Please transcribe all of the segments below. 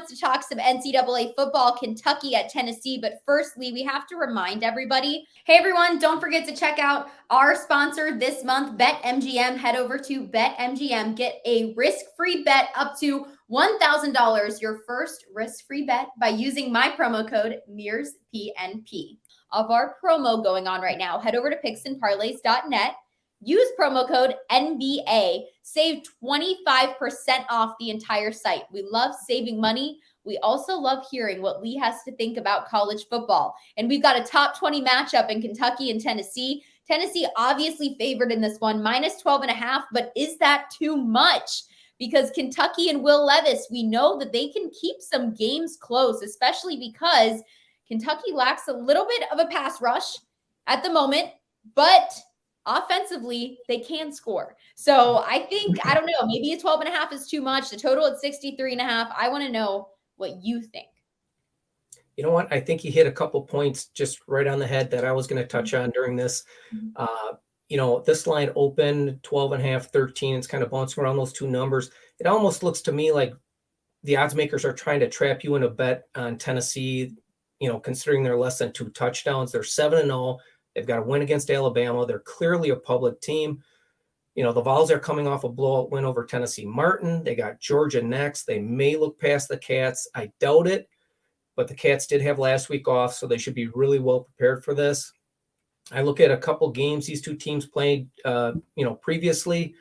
wants to talk some NCAA football, Kentucky at Tennessee. But firstly, we have to remind everybody, hey everyone, don't forget to check out our sponsor this month, BetMGM. Head over to BetMGM, get a risk-free bet up to $1,000, your first risk-free bet by using my promo code MearsPNP. Of our promo going on right now, head over to picksandparlays.net. Use promo code NBA. Save 25% off the entire site. We love saving money. We also love hearing what Lee has to think about college football. And we've got a top 20 matchup in Kentucky and Tennessee. Tennessee obviously favored in this one, minus 12.5. But is that too much? Because Kentucky and Will Levis, we know that they can keep some games close, especially because Kentucky lacks a little bit of a pass rush at the moment, but offensively, they can score. So I think, I don't know, maybe a 12.5 is too much. The total at 63.5. I want to know what you think. You know what? I think he hit a couple points just right on the head that I was going to touch on during this. This line opened 12.5, 13. It's kind of bouncing around those two numbers. It almost looks to me like the odds makers are trying to trap you in a bet on Tennessee, considering they're less than 2 touchdowns. They're 7-0. They've got a win against Alabama. They're clearly a public team. The Vols are coming off a blowout win over Tennessee Martin. They got Georgia next. They may look past the Cats. I doubt it, but the Cats did have last week off, so they should be really well prepared for this. I look at a couple games these two teams played, previously.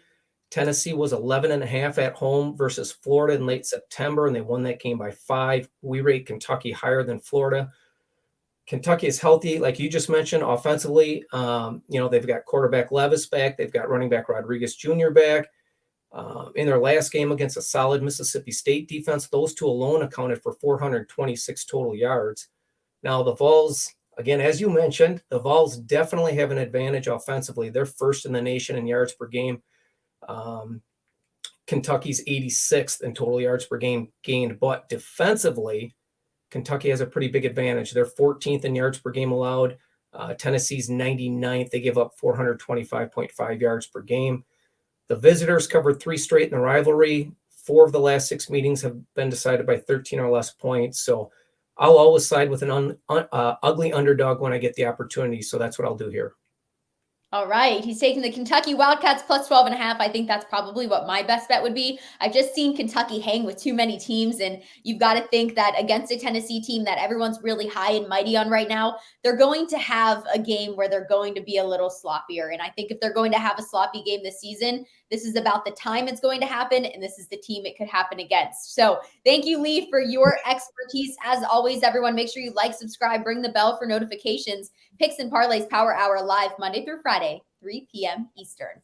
Tennessee was 11.5 at home versus Florida in late September, and they won that game by 5. We rate Kentucky higher than Florida. Kentucky is healthy, like you just mentioned, offensively. They've got quarterback Levis back. They've got running back Rodriguez Jr. back. In their last game against a solid Mississippi State defense, those two alone accounted for 426 total yards. Now, the Vols, again, as you mentioned, the Vols definitely have an advantage offensively. They're first in the nation in yards per game. Kentucky's 86th in total yards per game gained, but defensively, Kentucky has a pretty big advantage. They're 14th in yards per game allowed. Tennessee's 99th. They give up 425.5 yards per game. The visitors covered 3 straight in the rivalry. 4 of the last 6 meetings have been decided by 13 or less points. So I'll always side with an ugly underdog when I get the opportunity. So that's what I'll do here. All right. He's taking the Kentucky Wildcats plus 12.5. I think that's probably what my best bet would be. I've just seen Kentucky hang with too many teams, and you've got to think that against a Tennessee team that everyone's really high and mighty on right now, they're going to have a game where they're going to be a little sloppier. And I think if they're going to have a sloppy game this season, this is about the time it's going to happen, and this is the team it could happen against. So thank you, Lee, for your expertise. As always, everyone, make sure you like, subscribe, ring the bell for notifications. Picks and Parlays Power Hour live Monday through Friday, 3 p.m. Eastern.